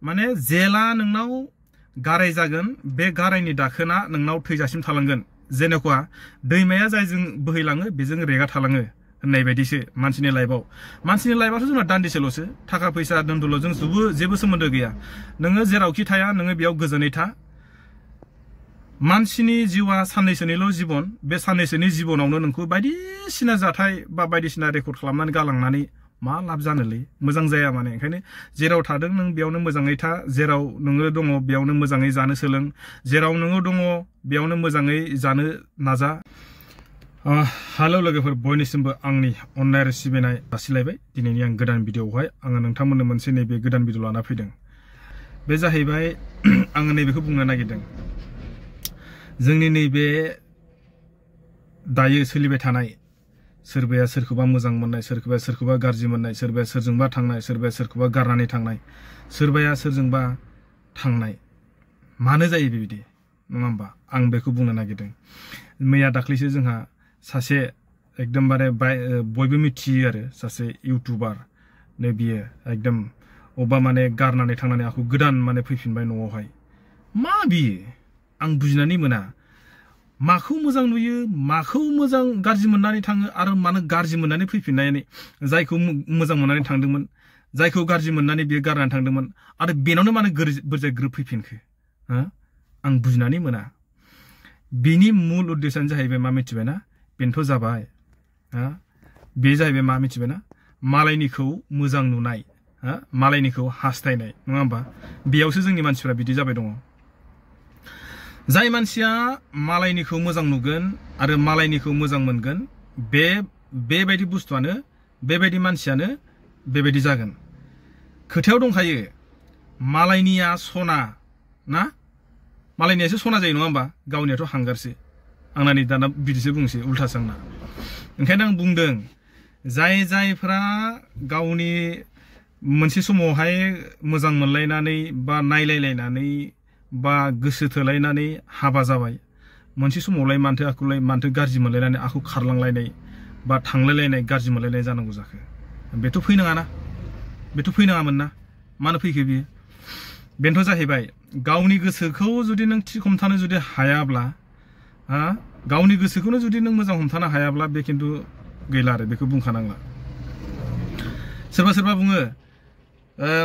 माने जेला नोंनाव गाराय जागोन बे गारायनि दाखोना नोंनाव थैजासिम थालांगोन जेनेखा दैमाया जायजों बोहैलाङो बेजों रेगा थालाङो होननाय बायदिसो मानसिनि लाइफआथ' जोंना दान्दिसेल'सो थाखा फैसा दोनदुलजों जेबो सोमोन्दो गैया नोङो जेरावखि थाया नोङो बेयाव गोजोनै था मानसिनि जिउआ साननैसोनिल' जिबन बे साननैसोनि जिबनावनो नोंखौ बायदिसिना जाथाय बा बायदिसिना रेकर्ड खालामनानै गालांनानै मा लाब जानोलै मोजां जाया माने ओंखायनो जेराव थादों नों बेयावनो मोजाङै था जेराव नोङो दङ बेयावनो मोजाङै जानो सोलों जेराव नोङो दङ बेयावनो मोजाङै जानो नाजा हेलौ लोगोफोर बयनिसिमबो आंनि अननाय आरो सिबिनाय जासिलायबाय दिनैनि आं गोदान भिडिअआवहाय आङो नोंथांमोननो मोनसे नैबे गोदान भिडिअ लाना फैदों बे जाहैबाय आङो नैबेखौ बुंनो नागिरदों जोंनि नैबे दायो सोलिबाय थानाय सोरबाया सोरखौबा मोजां मोननाय सोरखौबा गाज्रि मोननाय सोरबाया सोरजोंबा थांनाय सोरबाया सोरखौबा गारनानै थांनाय सोरबाया सोरजोंबा थांनाय मानो जायो बेबायदि नङा होमबा आं बेखौ बुंनो नागिरदों मैया दाख्लैसो जोंहा सासे एकदमबारे बयबो मिथियो आरो सासे इउटुबार नै बियो एकदम अबा माने गारनानै थांनानै आखौ गोदान माने फैफिनबाय न'आवहाय मा बियो आं बुजिनानै मोना माखौ मोजां नुयो माखौ मोजां गाज्रि मोननानै थाङो आरो मानो गाज्रि मोननानै फैफिननानै जायखौ मोजां मोननानै थांदोंमोन जायखौ गाज्रि मोननानै बियो गारनानै थांदोंमोन आरो बेनावनो मानो बोरजाय ग्रोब फैफिनखो आं बुजिनानै मोना बेनि मुल उद्देश्यानो जाहैबाय मा मिथिबायना बेनोथ' जाबाय बे जाहैबाय मा मिथिबायना मालायनिखौ मोजां नुनाय मालायनिखौ हास्थायनाय नङा होमबा बेयावसो जोंनि मानसिफ्रा बिदि जाबाय दङ जाय मानसिया मालायनिखौ मोजां नुगोन आरो मालायनिखौ मोजां मोनगोन बेबायदि बुस्थुआनो बेबायदि मानसियानो बेबायदि जागोन खोथायाव दंखायो मालायनिया सना ना मालायनियासो सना जायो नङा होमबा गावनियाथ' हांगारसो आंना नै दाना बिदिसो बुंसै उल्थासो आंना ओंखायनो आं बुंदों जायफ्रा गावनि मोनसे समावहाय मोजां मोनलायनानै बा नायलायलायनानै बा गोसो थोलायनानै हाबा जाबाय मोनसे समावलाय मानथो गाज्रि मोनलायनानै आखौ खारलांलायनाय बा थांलायलायनाय गाज्रि मोनलायनाय जानांगौ जाखो बेथ' फैनाङामोन ना मानो फैखो बियो बेनोथ' जाहैबाय गावनि गोसोखौ जुदि नों थि हमथानो जुदि हायाब्ला गावनि गोसोखौनो जुदि नों मोजां हमथानो हायाब्ला बे खिन्थु गैला आरो बेखौ बुंखानांला सोरबा बुङो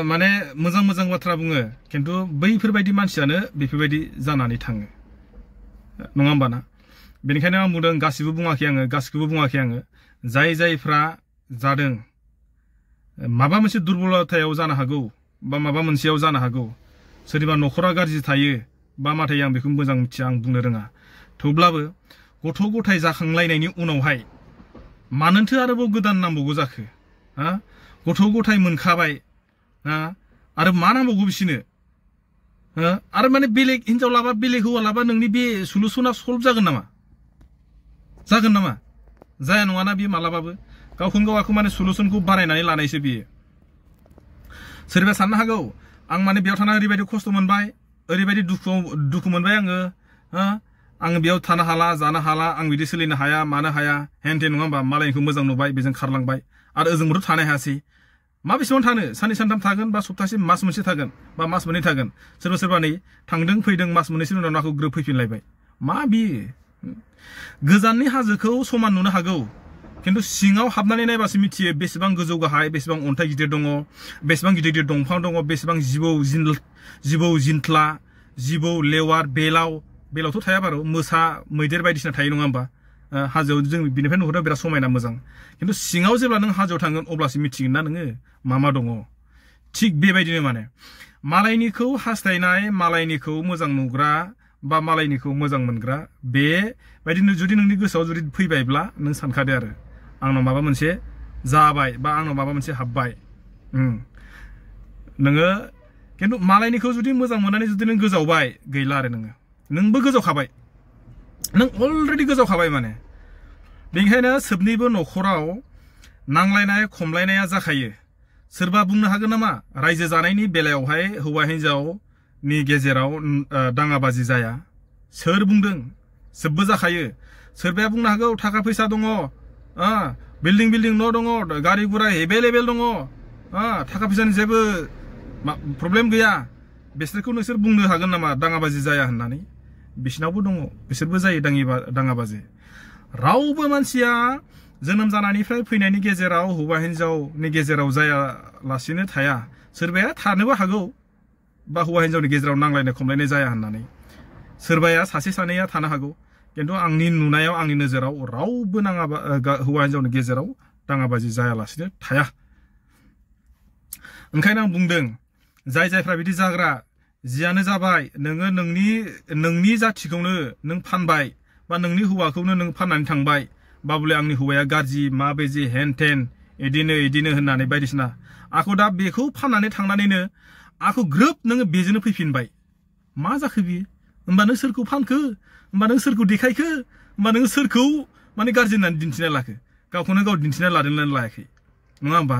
माने मोजां बाथ्रा बुङो खिन्थु बैफोरबायदि मानसियानो बेफोरबायदि जानानै थाङो नङा होमबा ना बेनिखायनो आं बुंदों गासिखौबो बुङाखै आङो जायफ्रा जादों माबा मोनसे दुर्बलतायाव जानो हागौ बा माबा मोनसेयाव जानो हागौ सोरनिबा न'खरा गाज्रि थायो बा माथाय आं बेखौ मोजां मिथिया आं बुंनो रोङा थेवब्लाबो गथ' गथाय जाखांलायनायनि उनावहाय मानोथो आरोबाव गोदान नांबावगौ जाखो गथ' गथाय मोनखाबाय आरो मा नांबावगौ बिसोरनो आरो माने बेलेग हिनजाव लाबा बेलेग हौवा लाबा नोंनि बे सलुसना सल्भ जागोन नामा जाया नङाना बियो मालाबाबो गावखौनो गाव आखौ माने सलुसनखौ बानायनानै लानायसो बियो सोरबा साननो हागौ आं माने बेयाव थाना ओरैबायदि खस्थ' मोनबाय ओरैबायदि दुखु मोनबाय आङो बेयाव थानो हाला जानो हाला आं बिदि सोलिनो हाया मानो हाया हेनथे नङा होमबा मालायनिखौ मोजां नुबाय बेजों खारलांबाय आरो ओजोंबोथ' थानो हायासै मा बेसेबां थानो साननै सानथाम थागोन बा सप्तासे मास मोनसे थागोन बा मास मोननै थागोन सोरबा नै थांदों फैदों मास मोननैसोनि उनाव नाखौ ग्रोब फैफिनलायबाय मा बियो गोजाननि हाजोखौ समान नुनो हागौ खिन्थु सिङाव हाबनानै नायबासो मिथियो बेसेबां गोजौ गाहाय बेसेबां अन्थाइ गिदिर दङ बेसेबां गिदिर दंफां दङ बेसेबां जिबौ जिन्थ्ला जिबौ लेवार बेलावथ' थाया बारु मोसा मैदेर बायदिसिना थायो नङा होमबा हाजोआव जों बिनिफ्राय नुहुरनायाव बिराद समायना मोजां खिन्थु सिङाव जेब्ला नों हाजोआव थांगोन अब्लासो मिथिगोन ना नोङो मा दङ थिग बेबायदिनो माने मालायनिखौ हास्थायनाय मालायनिखौ मोजां नुग्रा बा मालायनिखौ मोजां मोनग्रा बेबायदिनो जुदि नोंनि गोसोआव जुदि फैबायब्ला नों सानखादो आरो आंनाव माबा मोनसे जाबाय बा आंनाव माबा मोनसे हाबबाय नोङो खिन्थु मालायनिखौ जुदि मोजां मोननानै जुदि नों गोजावबाय गैला आरो नोंबो गोजावखाबाय नों अलरेडि गोजावखाबाय माने बेनिखायनो सोबनिबो न'खराव नांलायनाय खमलायनाया जाखायो सोरबा बुंनो हागोन नामा रायजो जानायनि बेलायावहाय हौवा हिनजावनि गेजेराव दाङाबाजि जाया सोर बुंदों सोबबो जाखायो सोरबाया बुंनो हागौ थाखा फैसा दङ बिल्डिं न' दङ गारि गुरा एभेलेबेल दङ थाखा फैसानि जेबो प्रब्लेम गैया बिसोरखौ नोंसोर बुंनो हागोन नामा दाङाबाजि जाया होननानै बिसिनावबो दङ बिसोरबो जायो दाङाबाजि रावबो मानसिया जोनोम जानायनिफ्राय फैनायनि गेजेराव हौवा हिनजावनि गेजेराव जायालासिनो थाया सोरबाया थानोबो हागौ बा हौवा हिनजावनि गेजेराव नांलायनाय खमलायनाय जाया होननानै सोरबाया सासे सानैया थानो हागौ किन्तु आंनि नुनायाव आंनि नोजोराव रावबो हौवा हिनजावनि गेजेराव दाङाबाजि जायालासिनो थाया ओंखायनो आं बुंदों जायफ्रा बिदि जाग्रा जियानो जाबाय नोङो नोंनि जाथिखौनो नों फानबाय बा नोंनि हौवाखौनो नों फाननानै थांबाय बाबुले आंनि हौवाया गाज्रि माबायदि हेन टेन इदिनो होननानै बायदिसिना आखौ दा बेखौ फाननानै थांनानैनो आखौ ग्रोब नोङो बेजोंनो फैफिनबाय मा जाखो बियो होमबा नों सोरखौ फानखो होमबा नों सोरखौ देखायखो होमबा नों सोरखौ माने गाज्रि होननानै दिन्थिना लाखो गावखौनो गाव दिन्थिना लादोंना लायाखै नङा होमबा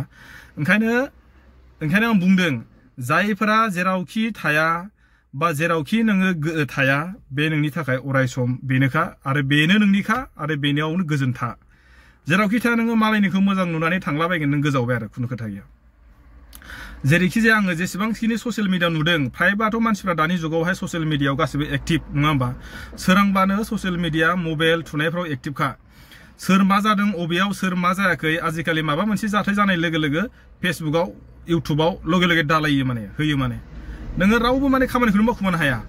ओंखायनो आं बुंदों जायफोरा जेरावखि थाया बा जेरावखि नोङो थाया बे नोंनि थाखाय अराय सम बेनोखा आरो बेनो नोंनिखा आरो बेनियावनो गोजोनथा जेरावखि थाया नोङो मालायनिखौ मोजां नुनानै थांलाबायगोन नों गोजावबाय आरो खुनु खोथा गैया जेरैखि जाया आङो जेसेबांखिनि ससियेल मिडिया नुदों फ्रायबाथ' मानसिफ्रा दानि जुगावहाय ससियेल मिडियायाव गासिबो एक्टिभ नङा होमबा सोरांबानो ससियेल मिडिया मबाइल थुनायफ्राव एक्टिभखा सोर मा जादों अबेयाव सोर मा जायाखै आजिखालि माबा मोनसे जाथाय जानाय लोगो लोगो फेसबुकाव इउटुबाव लगे दालायो माने होयो माने नोङो रावबो माने खामानिखौनो मावखुमानो हाया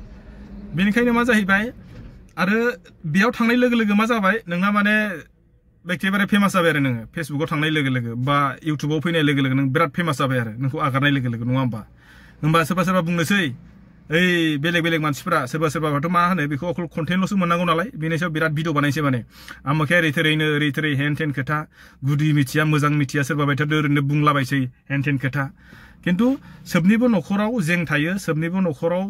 बेनिखायनो मा जाहैबाय आरो बेयाव थांनाय लोगो लोगो मा जाबाय नोंना माने एखेबारे फेमास जाबाय आरो नोङो फेसबुकाव थांनाय लोगो लोगो बा इउटुबाव फैनाय लोगो लोगो नों बिराद फेमास जाबाय आरो नोंखौ आगारनाय लोगो लोगो नङा होमबा सोरबा बुंनोसै ओइ बेलेग मानसिफ्रा सोरबाथ' मा होनो बेखौ अकल कन्टेन्टल'सो मोननांगौ नालाय बेनि सायाव बिराद भिडिअ बानायसै माने आमोखे ओरै थोरै हेन टेन खोथा गुदि मिथिया मोजां मिथिया सोरबा बायथा ओरैनो बुंलाबायसै हेन टेन खोथा किन्तु सोबनिबो न'खराव जें थायो सोबनिबो न'खराव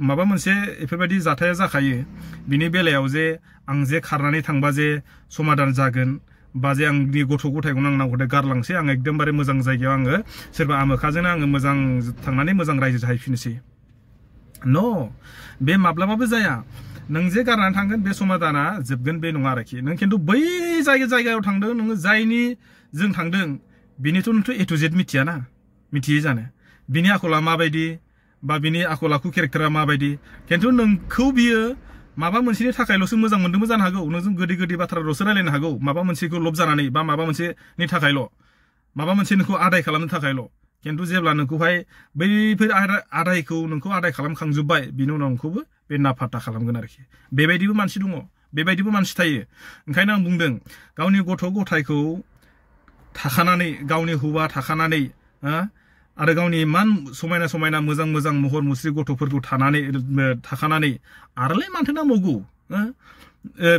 माबा मोनसे बेफोरबायदि जाथाया जाखायो बिनि बेलायाव जे आं जे खारनानै थांबा जे समाधान जागोन बा जे आंनि गथ' गथायखौनो आं नांगौथे गारलांसै आं एकदमबारे मोजां जायगायाव आङो सोरबा आमोखाजोंनो आङो मोजां थांनानै मोजां रायजो जाहैफिननोसै न' बे माब्लाबाबो जाया नों जे गारनानै थांगोन बे समाधाना जोबगोन बे नङा आरोखि नों किन्तु बै जायगायाव थांदों नोङो जायनि जों थांदों बिनिथ' नोंथ' ए टु जेड मिथियाना मिथियै जानो बिनि आखला माबायदि बा बिनि आखल आखु केरेक्टारा माबायदि किन्तु नोंखौ बियो माबा मोनसेनि थाखायल'सो मोजां मोन्दोंबो जानो हागौ नोंजों गोदै बाथ्राल'सो रायलायनो हागौ माबा मोनसेखौ लब जानानै बा माबा मोनसेनि थाखायल' माबा मोनसे नोंखौ आदाय खालामनो थाखायल' किन्तु जेब्ला नोंखौहाय बैफोर आदायखौ नोंखौ आदाय खालामखांजोब्बाय बिनि उनाव नोंखौबो बे नाफात्ता खालामगोन आरोखि बेबायदिबो मानसि दङ बेबायदिबो मानसि थायो ओंखायनो आं बुंदों गावनि गथ' गथायखौ थाखानानै गावनि हौवा थाखानानै आरो गावनि इमान समायना मोजां महर मुस्रि गथ'फोरखौ थाखानानै आरोलाय माथो नांबावगौ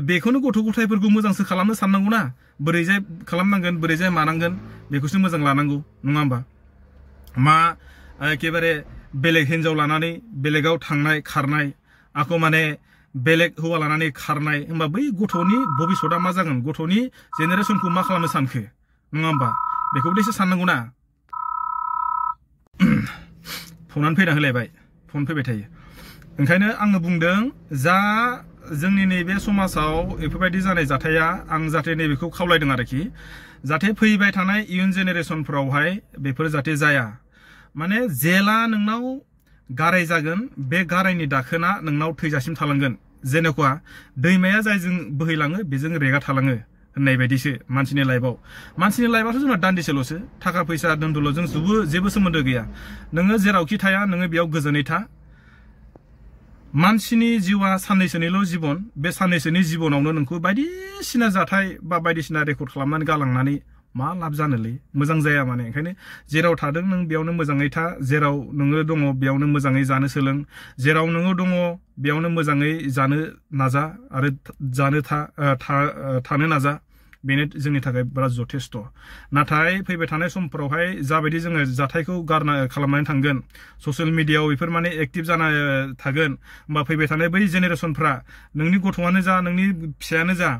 बेखौनो गथ' गथायफोरखौ मोजांसो खालामनो साननांगौ ना बोरैजाय खालामनांगोन बोरैजाय मानांगोन बेखौसो मोजां लानांगौ नङा होमबा मा एखेबारे बेलेग हिनजाव लानानै बेलेगाव थांनाय खारनाय आखौ माने बेलेग हौवा लानानै खारनाय होमबा बै गथ'नि भबिसतआ मा जागोन गथ'नि जेनेरेसनखौ मा खालामनो सानखो नङा होमबा बेखौबो एसे साननांगौ ना फनानो फैना होलायबाय फन फैबाय थायो ओंखायनो आङो बुंदों जा जोंनि नैबे समाजाव बेफोरबायदि जानाय जाथाया आं जाहाथे नैबेखौ खावलायदों आरोखि जाहाथे फैबाय थानाय इयुन जेनेरेसनफोरावहाय बेफोर जाहाथे जाया माने जेला नोंनाव गाराय जागोन बे गारायनि दाखोना नोंनाव थैजासिम थालांगोन जेनेखा दैमाया जायजों बोहैलाङो बेजों रेगा थालाङो होननाय बायदिसो मानसिनि लाइफआथ' जोंना दान्दिसेल'सो थाखा फैसा दोनदुलजों जेबो सोमोन्दो गैया नोङो जेरावखि थाया नोङो बेयाव गोजोनै था मानसिनि जिउआ साननैसोनिल' जिबन बे साननैसोनि जिबनावनो नोंखौ बायदिसिना जाथाय बा बायदिसिना रेकर्ड खालामनानै गालांनानै मा लाब जानोलै मोजां जाया माने ओंखायनो जेराव थादों नों बेयावनो मोजाङै था जेराव नोङो दङ बेयावनो मोजाङै जानो सोलों जेराव नोङो दङ बेयावनो मोजाङै जानो नाजा आरो थानो नाजा बेनो जोंनि थाखाय बिराद जथेस्थ नाथाय फैबाय थानाय समफोरावहाय जाबायदि जोङो जाथायखौ खालामनानै थांगोन ससियेल मिडियायाव बेफोर माने एक्टिभ जाना थागोन होमबा फैबाय थानाय बै जेनेरेसनफ्रा नोंनि गथ'आनो जा नोंनि फिसायानो जा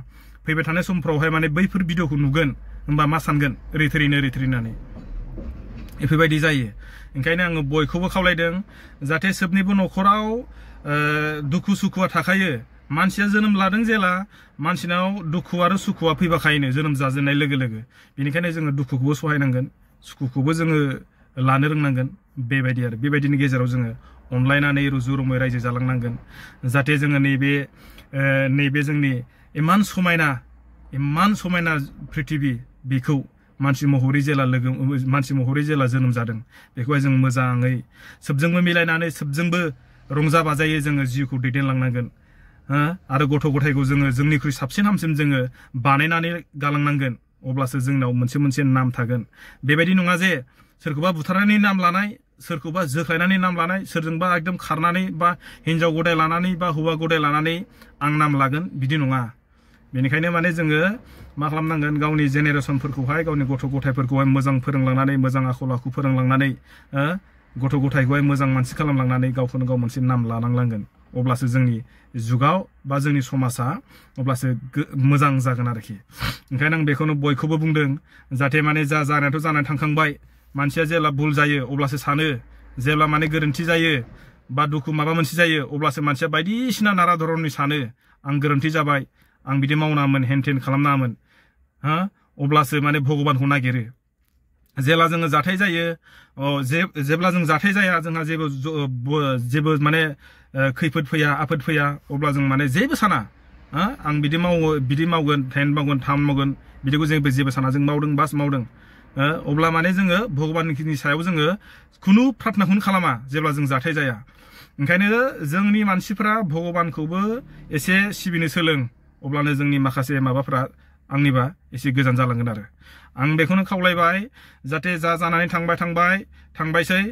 फैबाय थानाय समफोरावहाय माने बैफोर भिडिअखौ नुगोन होमबा मा सानगोन ओरै थोरैनानै बेफोरबायदि जायो ओंखायनो आङो बयखौबो खावलायदों जाहाथे सोबनिबो न'खराव दुखु सुखुआ थाखायो मानसिया जोनोम लादों जेला मानसिनाव दुखु आरो सुखुआ फैबाखायनो जोनोम जाजेननाय लोगो लोगो बेनिखायनो जोङो दुखुखौबो सहायनांगोन सुखुखौबो जोङो लानो रोंनांगोन बेबायदि आरो बेबायदिनि गेजेराव जोङो अनलायनानै रुजु रुमै रायजो जालांनांगोन जाहाथे जोङो नैबे जोंनि इमान समायना पृथिबी बेखौ मानसि महरै जेला जोनोम जादों बेखौहाय जों मोजाङै सोबजोंबो मिलायनानै सोबजोंबो रंजा बाजायै जोङो जिउखौ दैदेनलांनांगोन आरो गथ' गथायखौ जोङो जोंनिख्रुइ साबसिन हामसिन जोङो बानायनानै गालांनांगोन अब्लासो जोंनाव मोनसे नाम थागोन बेबायदि नङा जे सोरखौबा बुथारनानै नाम लानाय सोरखौबा जोख्लायनानै नाम लानाय सोरजोंबा एकदम खारनानै बा हिनजाव गदाय लानानै बा हौवा गदाय लानानै आं नाम लागोन बिदि नङा बेनिखायनो माने जोङो मा खालामनांगोन गावनि जेनेरेसनफोरखौहाय गावनि गथ' गथायफोरखौहाय मोजां फोरोंलांनानै मोजां आखल आखु फोरोंलांनानै गथ' गथायखौहाय मोजां मानसि खालामलांनानै गावखौनो गाव मोनसे नाम लानांलांगोन अब्लासो जोंनि जुगाव बा जोंनि समाजा अब्लासो मोजां जागोन आरोखि ओंखायनो आं बेखौनो बयखौबो बुंदों जाहाथे माने जानायाथ' जानानै थांखांबाय मानसिया जेब्ला भुल जायो अब्लासो सानो जेब्ला माने गोरोन्थि जायो बा दुखु माबा मोनसे जायो अब्लासो मानसिया बायदिसिना नाना धरननि सानो आं गोरोन्थि जाबाय आं बिदि मावनाङामोन हेनथेन खालामनाङामोन अब्लासो माने भगबानखौ नागिरो जेब्ला जोङो जाथाय जायो जेब्ला जों जाथाय जाया जोंहा जेबो माने खैफोद फैया आफोद फैया अब्ला जों माने जेबो साना आं बिदि मावगोन हेन मावगोन थाम मावगोन बिदिखौ जेबो साना जों मावदों बास मावदों अब्ला माने जोङो भगबाननि सायाव जोङो खुनु प्रार्थनाखौनो खालामा जेब्ला जों जाथाय जाया ओंखायनो जोंनि मानसिफोरा भगबानखौबो एसे सिबिनो सोलों अब्लानो जोंनि माखासे माबाफ्रा आंनिबा एसे गोजान जालांगोन आरो आं बेखौनो खावलायबाय जाहाथे जानानै थांबायसै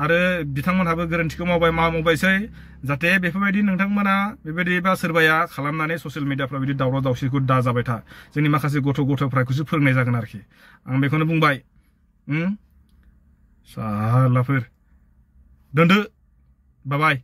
आरो बिथांमोनहाबो गोरोन्थिखौ मावबायसै जाहाथे बेफोरबायदि नोंथांमोना बेबायदि बा सोरबाया खालामनानै ससियेल मिडियाफ्राव बिदि दावराव दावसिखौ दा जाबाय था जोंनि माखासे गथ'फ्राखौसो फोरोंनाय जागोन आरोखि आं बेखौनो बुंबाय सालाफोर दोनदो बाय